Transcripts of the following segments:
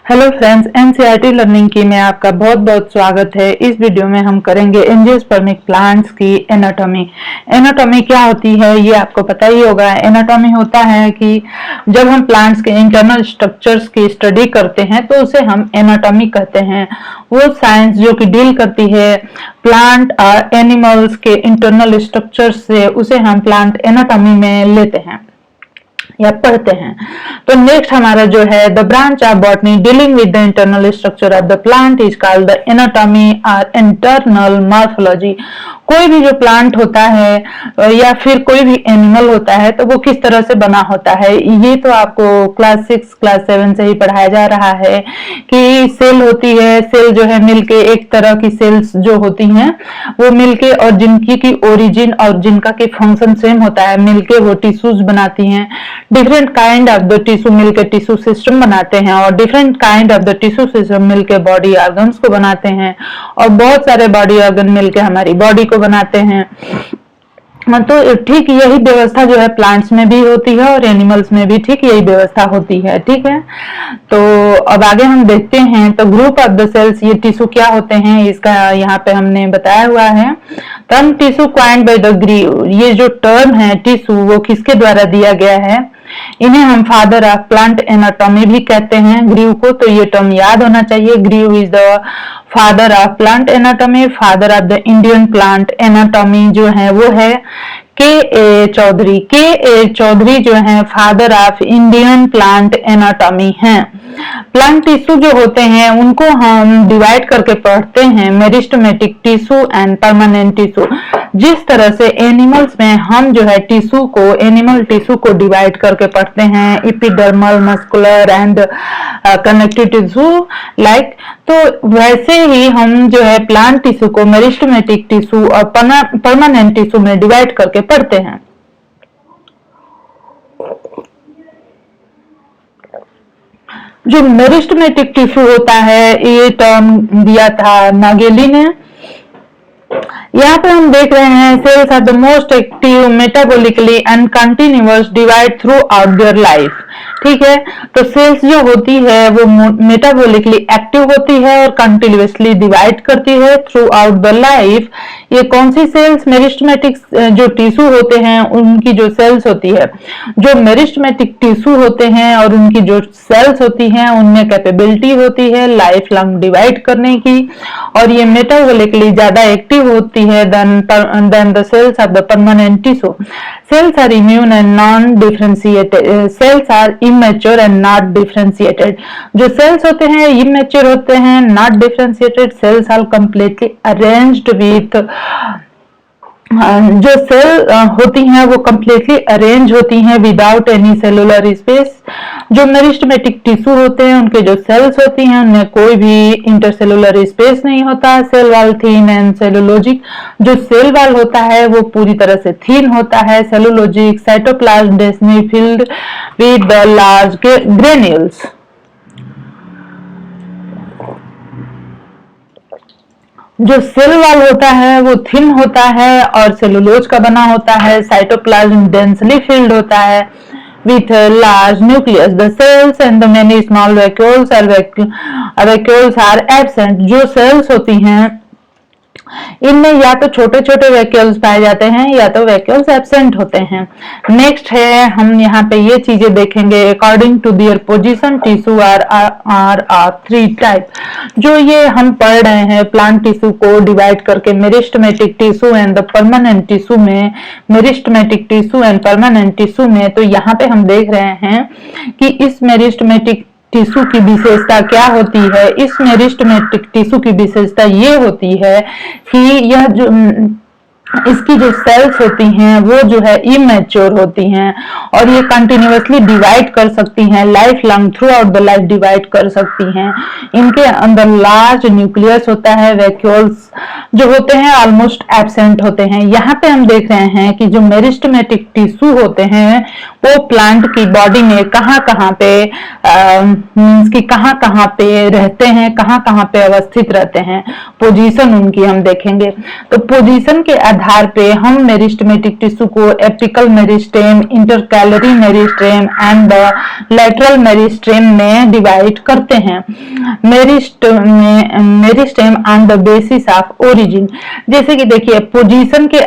Hello friends, NCERT learning की में आपका बहुत बहुत स्वागत है। इस वीडियो में हम करेंगे एंजियोस्पर्मिक प्लांट्स की एनाटॉमी। एनाटॉमी क्या होती है ये आपको पता ही होगा। एनाटॉमी होता है कि जब हम प्लांट्स के इंटरनल स्ट्रक्चर्स की स्टडी करते हैं तो उसे हम एनाटॉमी कहते हैं। वो साइंस जो कि डील करती है प्लांट और एनिमल्स के इंटरनल स्ट्रक्चर्स से, उसे हम प्लांट एनाटॉमी में लेते हैं या पढ़ते हैं। तो नेक्स्ट हमारा जो है the branch of botany dealing with the internal structure of the plant is called the anatomy और इंटरनल मॉर्फोलॉजी। कोई भी जो प्लांट होता है या फिर कोई भी एनिमल होता है तो वो किस तरह से बना होता है, ये तो आपको क्लास 6 क्लास 7 से ही पढ़ाया जा रहा है कि सेल होती है। सेल जो है मिलके एक तरह की सेल्स जो होती हैं वो मिलके, और जिनकी की ओरिजिन और जिनका की फंक्शन सेम होता है, मिलके वो टिश्यूज बनाती हैं। Different kind of the tissue मिलके टिश्यू सिस्टम बनाते हैं, और different kind of the tissue system मिलके बॉडी ऑर्गन्स को बनाते हैं, और बहुत सारे बॉडी ऑर्गन मिलके हमारी बॉडी को बनाते हैं। तो ठीक यही व्यवस्था जो है प्लांट्स में भी होती है और एनिमल्स में भी ठीक यही व्यवस्था होती है। ठीक है, तो अब आगे हम देखते हैं। तो ग्रुप ऑफ द सेल्स, ये टिश्यू क्या होते हैं इसका यहाँ पे हमने बताया हुआ है। Term tissue coined by the Grew, ये जो टर्म है टिश्यू वो किसके द्वारा दिया गया है? इन्हें हम फादर ऑफ प्लांट एनाटॉमी भी कहते हैं, ग्रीव को। तो ये टर्म याद होना चाहिए। Grew is the father of plant anatomy. Father of the Indian plant anatomy जो है वो है के चौधरी। के चौधरी जो है father of Indian plant anatomy हैं। प्लांट टिश्यू जो होते हैं उनको हम डिवाइड करके पढ़ते हैं, meristematic tissue and permanent tissue. जिस तरह से एनिमल्स में हम जो है टिश्यू को, एनिमल टिश्यू को डिवाइड करके पढ़ते हैं, epidermal, muscular and connective tissue like, तो वैसे ही हम जो है प्लांट टिश्यू को मेरिस्टेमेटिक टिश्यू और परमानेंट टिश्यू में डिवाइड करके पढ़ते हैं। जो मेरिस्टेमेटिक टिश्यू होता है, ये टर्म दिया था नागेली ने। यहाँ पे हम देख रहे हैं cells are the most active metabolically and continuous divide throughout their life. ठीक है, तो सेल्स जो होती है वो मेटाबॉलिकली एक्टिव होती है और कंटिन्यूअसली डिवाइड करती है थ्रू आउट द लाइफ। ये कौन सी सेल्स? मेरिस्टेमेटिक जो टिश्यू होते हैं उनकी जो सेल्स होती है, जो मेरिस्टेमेटिक टिश्यू होते हैं और उनकी जो सेल्स होती हैं उनमें कैपेबिलिटी होती है लाइफ लॉन्ग डिवाइड करने की, और ये मेटाबॉलिकली ज्यादा एक्टिव होती है than the cells of the permanent tissue. Cells are immune and non-differentiated. Cells are immature and not differentiated. जो cells होते हैं immature होते हैं, not differentiated. Cells are completely arranged with जो सेल होती हैं वो completely अरेंज होती हैं विदाउट एनी सेलुलर स्पेस। जो मेरिस्टेमेटिक टिश्यू होते हैं उनके जो सेल्स होती हैं उनमें कोई भी इंटरसेलुलर स्पेस नहीं होता। Cell wall thin and cellulosic, जो सेल वॉल होता है वो पूरी तरह से थीन होता है। Cellulosic, cytoplasm densely filled with the large granules. जो सेल वॉल होता है वो थिन होता है और सेलुलोज का बना होता है। साइटोप्लाज्म डेंसली फिल्ड होता है with a large nucleus. The cells and the many small vacuoles are absent. जो cells होती हैं इनमें या तो छोटे छोटे वैक्यूल्स पाए जाते हैं या तो वैक्यूल्स एब्सेंट होते हैं। नेक्स्ट है, हम यहाँ पे ये चीजें देखेंगे। According to their position tissue are of 3 type. जो ये हम पढ़ रहे हैं प्लांट टिश्यू को डिवाइड करके meristematic tissue and the permanent tissue में, meristematic tissue and permanent tissue में, तो यहाँ पे हम देख रहे हैं कि इस मेरिस्टेमेटिक टिश्यू की विशेषता क्या होती है। इस मेरिस्टेमेटिक टिश्यू की विशेषता ये होती है कि यह जो इसकी जो सेल्स होती हैं वो जो है इमेच्योर होती हैं और ये कंटिन्यूअसली डिवाइड कर सकती हैं, life long through out the life divide कर सकती हैं। इनके अंदर लार्ज न्यूक्लियस होता है, वैक्यूल्स जो होते हैं ऑलमोस्ट एब्सेंट होते हैं। यहाँ पे हम देख रहे हैं कि जो मेरिस्टेमेटिक टिश्यू होते हैं वो प्लांट की बॉडी में कहाँ पे मीन्स की कहाँ पे रहते हैं, कहाँ पे अवस्थित रहते हैं, पोजीशन उनकी हम देखेंगे। तो पोजीशन के आधार आधार पे हम मेरिस्टेमेटिक टिश्यू को apical meristem, intercalary meristem and the lateral meristem में डिवाइड करते हैं। Meristem on the basis of origin, जैसे कि देखिए पोजीशन के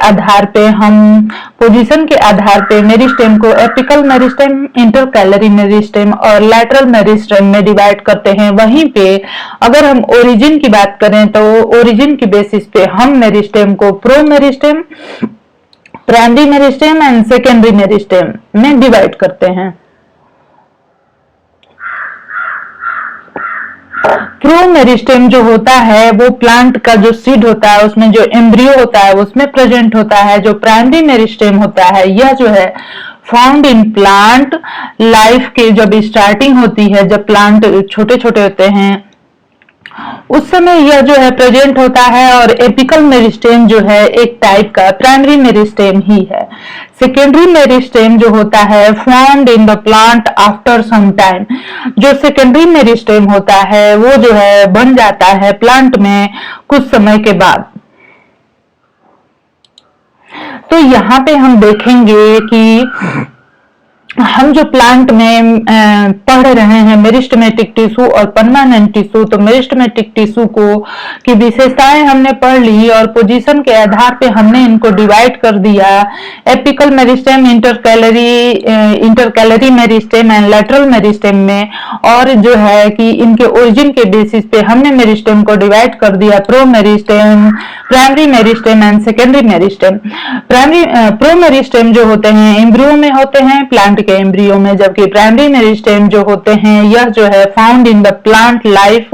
आधार पे मेरिस्टेम को एपिकल मेरिस्टेम, इंटरकैलरी मेरिस्टेम और लेटरल मेरिस्टेम में डिवाइड करते हैं। वहीं पे अगर हम ओरिजिन की बात करें तो ओरिजिन की बेसिस पे हम मेरिस्टेम को pro meristem, primary meristem and secondary meristem में डिवाइड करते हैं। प्रो मेरिस्टेम जो होता है वो प्लांट का जो सीड होता है उसमें जो एम्ब्रियो होता है उसमें प्रेजेंट होता है। जो प्राइमरी मेरिस्टेम होता है यह जो है फाउंड इन प्लांट लाइफ के जब स्टार्टिंग होती है, जब प्लांट छोटे छोटे होते हैं उस समय यह जो है प्रेजेंट होता है। और एपिकल मेरिस्टेम जो है एक टाइप का प्राइमरी मेरिस्टेम ही है। सेकेंडरी मेरिस्टेम जो होता है found in the plant after some time, जो सेकेंडरी मेरिस्टेम होता है वो जो है बन जाता है प्लांट में कुछ समय के बाद। तो यहाँ पे हम देखेंगे कि हम जो प्लांट में पढ़ रहे हैं मेरिस्टेमेटिक टिश्यू और परमानेंट टिश्यू, तो मेरिस्टेमेटिक टिश्यू को की विशेषताएं हमने पढ़ ली और पोजीशन के आधार पे हमने इनको डिवाइड कर दिया apical meristem, intercalary meristem and lateral meristem में। और जो है कि इनके ओरिजिन के बेसिस पे हमने मेरिस्टेम को डिवाइड कर दिया pro meristem, primary meristem and secondary meristem. Pro meristem जो होते हैं एम्ब्रियो में होते हैं, प्लांट के एम्ब्रियो में, जबकि प्राइमरी मेरिस्टेम जो होते हैं यह जो है found in the plant life,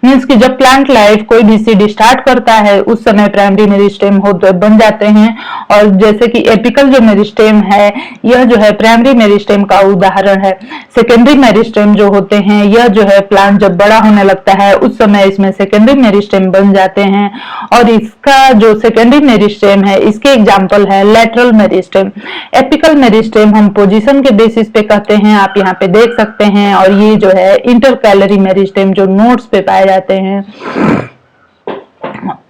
means कि जब प्लांट लाइफ कोई भी सीड स्टार्ट करता है उस समय प्राइमरी मेरिस्टेम बन जाते हैं। और जैसे कि एपिकल जो मेरिस्टेम है यह जो है प्राइमरी मेरिस्टेम का उदाहरण है। सेकेंडरी मेरिस्टेम जो होते हैं यह जो है प्लांट जब बड़ा होने लगता है उस समय इसमें सेकेंडरी मेरिस्टेम बन जाते हैं। और इसका जो सेकेंडरी मेरिस्टेम है इसके एग्जांपल है लेटरल मेरिस्टेम। एपिकल मेरिस्टेम हम पोजीशन के बेसिस पे कहते हैं, आप यहाँ पे देख सकते हैं। और ये जो है इंटरकैलरी मेरिस्टेम जो नोट्स पे पाए जाते हैं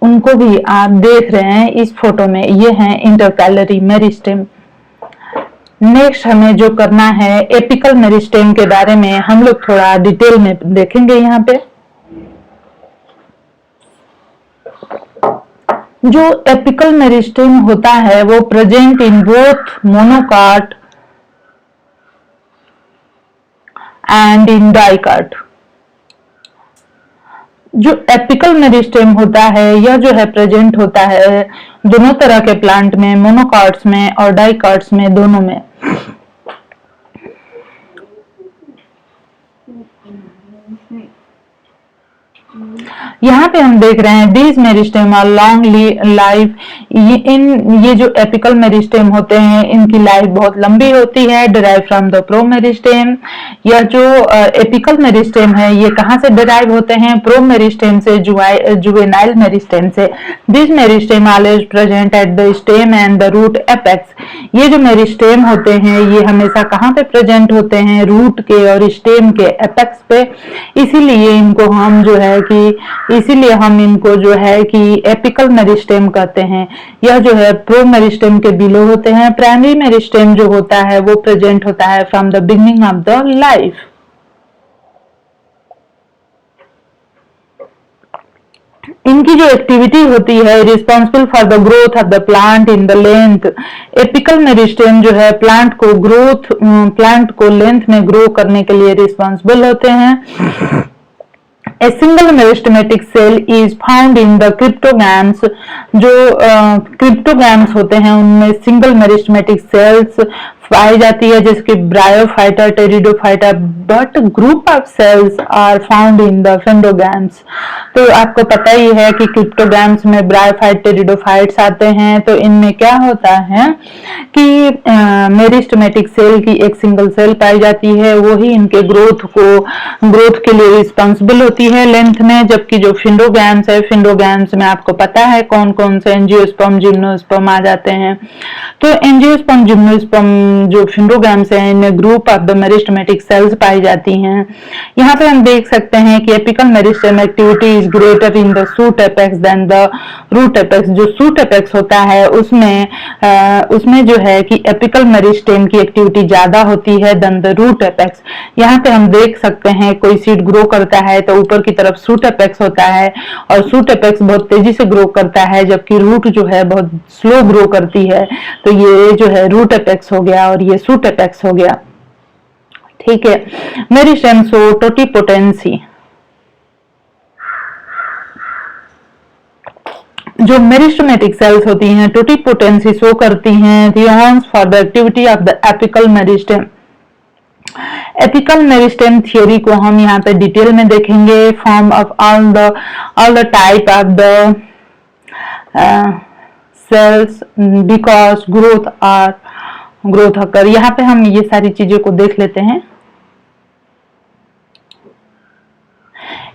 उनको भी आप देख रहे हैं इस फोटो में, ये है इंटरकैलरी मेरिस्टेम। नेक्स्ट हमें जो करना है एपिकल मेरिस्टेम के बारे में हम लोग थोड़ा डिटेल में देखेंगे। यहाँ पे जो एपिकल मेरिस्टेम होता है वो present in both monocot and in dicot. जो एपिकल मेरिस्टेम होता है यह जो है प्रेजेंट होता है दोनों तरह के प्लांट में, मोनोकाट्स में और डाइकाट्स में, दोनों में। यहाँ पे हम देख रहे हैं these meristem are long life. ये जो एपिकल मेरिस्टेम होते हैं इनकी लाइफ बहुत लंबी होती है। Derive from the pro meristem. यह जो एपिकल मेरिस्टेम है ये कहाँ से डिराइव होते हैं? प्रो मेरिस्टेम से, जुवेनाइल मेरिस्टेम से। This meristem always present at the stem and the root apex. ये जो मेरिस्टेम होते हैं ये हमेशा कहाँ पे प्रेजेंट होते हैं? रूट के और स्टेम के एपेक्स पे। इसीलिए हम इनको जो है कि एपिकल मेरिस्टेम कहते हैं। यह जो है प्रो मेरिस्टेम के बिलो होते हैं। प्राइमरी मेरिस्टेम जो होता है वो प्रेजेंट होता है from the beginning of the life. इनकी जो एक्टिविटी होती है responsible for the growth of the plant in the length. Apical meristem जो है प्लांट को लेंथ में ग्रो करने के लिए रिस्पॉन्सिबल होते हैं। A single meristematic cell is found in the cryptogams। जो क्रिप्टोगैम्स होते हैं उनमें सिंगल मेरिस्टेमेटिक सेल्स पाई जाती है, जैसे bryophyta, pteridophyta, but group of cells are found in the phanerogams. तो आपको पता ही है कि क्रिप्टोगैम्स में ब्रायोफाइट, टेरिडोफाइट्स आते हैं। तो इनमें क्या होता है कि मेरिस्टेमेटिक सेल की एक सिंगल सेल पाई जाती है, वही इनके ग्रोथ के लिए रिस्पॉन्सिबल होती है लेंथ में। जबकि जो फिंडोगैम्स है, फिंडोगैम्स में आपको पता है कौन कौन से एंजियोस्पर्म, जिम्नोस्पर्म आ जाते हैं। तो एंजियोस्पर्म, जिम्नोस्पर्म जो फिंडोग्राम्स हैं इनमें group of the meristematic cells पाई जाती हैं। यहाँ पे हम देख सकते हैं कि apical meristem activity is greater in the shoot apex than the root apex. जो शूट एपेक्स होता है उसमें जो है कि एपिकल मेरिस्टेम की एक्टिविटी ज्यादा होती है देन द रूट एपेक्स। यहाँ पे हम देख सकते हैं कोई सीड ग्रो करता है तो ऊपर की तरफ शूट एपेक्स होता है और शूट एपेक्स बहुत तेजी से ग्रो करता है, जबकि रूट जो है बहुत स्लो ग्रो करती है। तो ये जो है रूट एपेक्स हो गया और ये शूट एपेक्स हो गया। ठीक है, मेरिस्टेम शो टोटिपोटेंसी। जो मेरिस्टेमेटिक सेल्स होती हैं टोटिपोटेंसी शो करती हैं for the activity of the apical meristem. Apical meristem theory को हम यहाँ पे डिटेल में देखेंगे। Form of all the type of the cells because growth occur. यहाँ पे हम ये सारी चीजों को देख लेते हैं।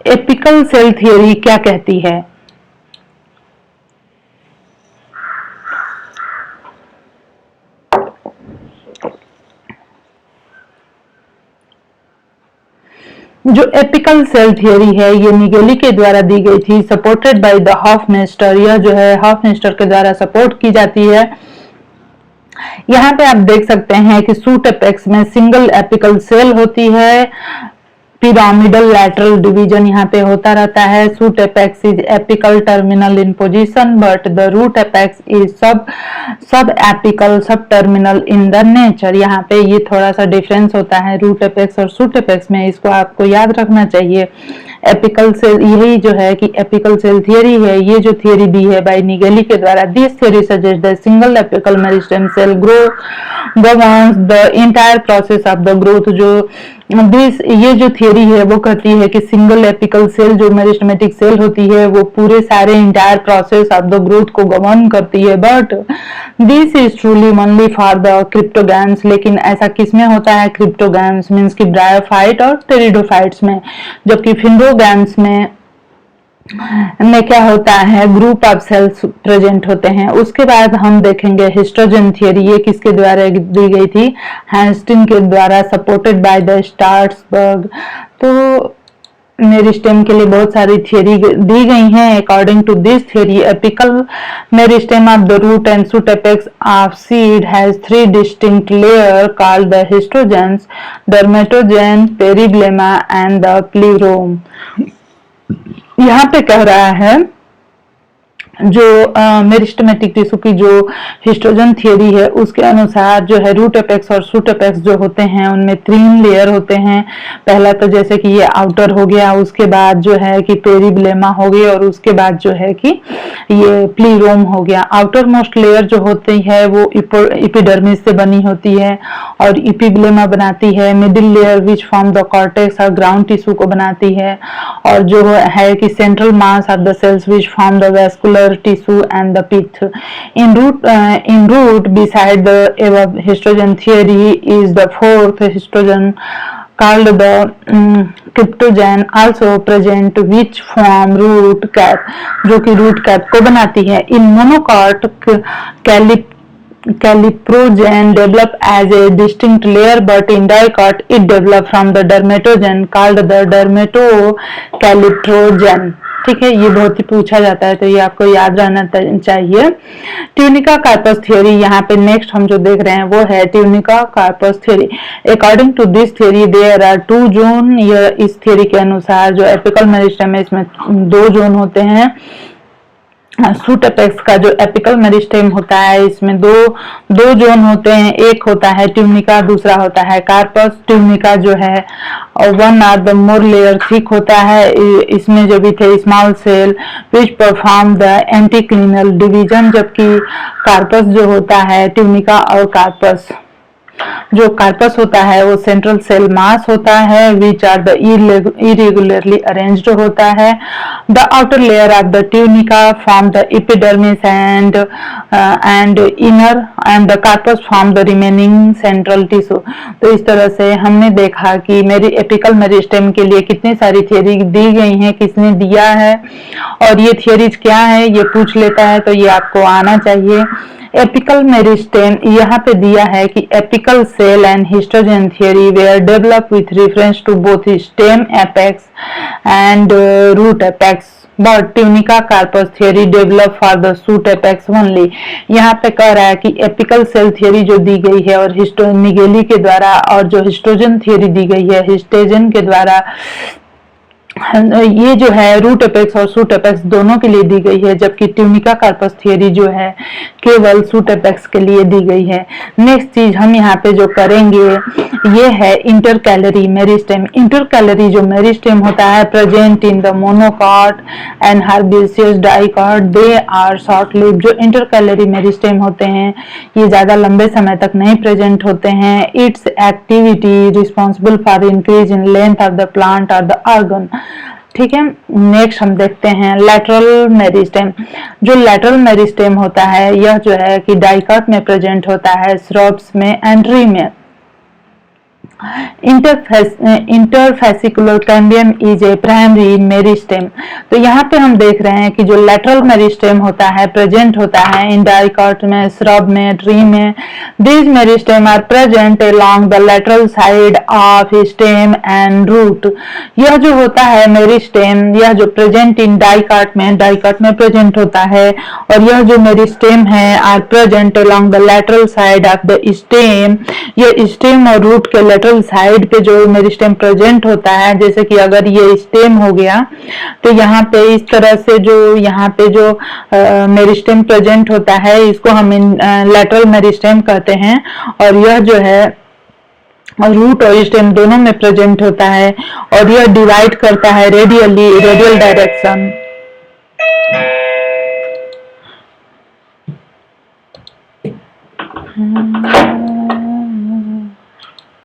एपिकल सेल थियोरी क्या कहती है? जो एपिकल सेल थियोरी है ये निगेली के द्वारा दी गई थी, सपोर्टेड बाय द हॉफमेस्टर। यह जो है हॉफमेस्टर के द्वारा सपोर्ट की जाती है। यहाँ पे आप देख सकते हैं कि शूट एपेक्स में सिंगल एपिकल सेल होती है। पिरामिडल लैटरल डिवीजन यहाँ पे होता रहता है। Shoot apex is apical terminal in position but the root apex is sub apical sub terminal in the nature. यहाँ पे ये थोड़ा सा डिफरेंस होता है रूट एपेक्स और शूट एपेक्स में, इसको आपको याद रखना चाहिए। एपिकल सेल यही जो है कि एपिकल सेल थियरी है, ये जो थियरी दी है बाय निगेली के द्वारा। This theory suggest that single apical meristem cell governs the entire process of the growth. ये जो थियरी है वो कहती है कि सिंगल एपिकल सेल जो मेरिस्टेमेटिक सेल होती है वो पूरे सारे entire process of the growth को गवर्न करती है। But this is truly only for the cryptogams. लेकिन ऐसा किसमें होता है? क्रिप्टोगैम्स मीन्स की ब्रायोफाइट और टेरिडोफाइट्स में। जबकि फिंडोगैम्स में क्या होता है? ग्रुप ऑफ सेल्स प्रेजेंट होते हैं। उसके बाद हम देखेंगे हिस्टोजन थियरी। ये किसके द्वारा दी गई थी? हैस्टिंग के द्वारा, सपोर्टेड बाय द स्टार्सबर्ग। तो मेरिस्टेम के लिए बहुत सारी थियरी दी गई हैं। According to this theory apical meristem of the root and shoot apex of seed has 3 distinct layer called the histogens, dermatogen, periblem and the plerome. यहाँ पे कह रहा है जो मेरिस्टेमेटिक टिश्यू की जो हिस्टोजन थियरी है उसके अनुसार जो है रूट एपेक्स और शूट एपेक्स जो होते हैं उनमें 3 लेयर होते हैं। पहला तो जैसे कि ये आउटर हो गया, उसके बाद जो है कि पेरिब्लेमा हो गई और उसके बाद जो है कि ये प्लीरोम हो गया। आउटर मोस्ट लेयर जो होती है वो एपिडर्मिस से बनी होती है और एपिब्लेमा बनाती है। Middle layer which form the cortex और ग्राउंड टिश्यू को बनाती है। और जो है कि central mass of the cells which form the vascular tissue and the pith. In root beside the above histogen theory is the 4th histogen called the cryptogen also present which form root cap, जो कि root cap को बनाती है। In monocot caliprogen develop as a distinct layer but in dicot it develop from the dermatogen called the dermatocaliprogen। ठीक है, ये बहुत ही पूछा जाता है तो ये आपको याद रहना चाहिए। ट्यूनिका कार्पस थ्योरी, यहाँ पे नेक्स्ट हम जो देख रहे हैं वो है tunica corpus theory. According to this theory there are 2 zone. इस थ्योरी के अनुसार जो एपिकल मेरिस्टेम है इसमें 2 जोन होते हैं। शूट एपेक्स का जो एपिकल मेरिस्टेम होता है इसमें दो जोन होते हैं। एक होता है ट्यूनिका, दूसरा होता है कार्पस। ट्यूनिका जो है और 1 or the more layer thick होता है। इसमें जो भी थे small cell which perform the anticlinal division, जबकि कार्पस जो होता है ट्यूनिका और कार्पस जो कार्पस होता है वो सेंट्रल सेल मास होता है which are the irregularly arranged होता है। The outer layer of the tunica form the epidermis and inner and the corpus form the remaining central tissue. तो इस तरह से हमने देखा कि मेरी एपिकल मेरिस्टेम के लिए कितनी सारी थियरी दी गई हैं, किसने दिया है और ये थियरीज क्या है ये पूछ लेता है तो ये आपको आना चाहिए। एपिकल मेरिस्टेम यहाँ पे दिया है कि apical cell and histogen theory were develop with reference to both stem apex and root apex but tunica corpus theory develop for the shoot apex only. यहाँ पे कह रहा है कि एपिकल सेल थियरी जो दी गई है और मिगेली के द्वारा, और जो हिस्टोजन थियरी दी गई है हिस्टेजन के द्वारा, ये जो है रूट एपेक्स और शूट एपेक्स दोनों के लिए दी गई है, जबकि ट्यूनिका कार्पस थियरी जो है केवल शूट एपेक्स के लिए दी गई है। नेक्स्ट चीज हम यहाँ पे जो करेंगे ये है इंटरकैलरी मेरिस्टेम। इंटरकैलरी जो मेरिस्टेम होता है present in the monocot and herbaceous dicot, they are short live. जो इंटरकैलरी मेरिस्टेम होते हैं ये ज्यादा लंबे समय तक नहीं प्रेजेंट होते हैं। It's activity responsible for increase in length of the plant और द ऑर्गन। ठीक है, नेक्स्ट हम देखते हैं लैटरल मेरिस्टेम। जो लैटरल मेरिस्टेम होता है यह जो है कि डाइकॉट में प्रेजेंट होता है, श्रब्स में एंड ट्री में। Interfascicular cambium is a primary meristem. तो यहाँ पे हम देख रहे हैं कि जो लैटरल मेरिस्टेम होता है प्रेजेंट होता है इन डाइकॉट में, श्रब में, ट्री में। This meristem are present along the lateral side of stem and root. यह जो होता है मेरिस्टेम, यह जो प्रेजेंट इन डाइकॉट में प्रेजेंट होता है, और यह जो मेरिस्टेम है are present along the lateral side of the stem. यह स्टेम और रूट के लैटरल साइड पे जो मेरिस्टेम प्रेजेंट होता है, जैसे कि अगर ये स्टेम हो गया तो यहाँ पे इस तरह से जो यहाँ पे जो मेरिस्टेम प्रेजेंट होता है इसको हम लैटरल मेरिस्टेम कहते हैं। और यह जो है रूट और स्टेम दोनों में प्रेजेंट होता है, और यह डिवाइड करता है रेडियल डायरेक्शन।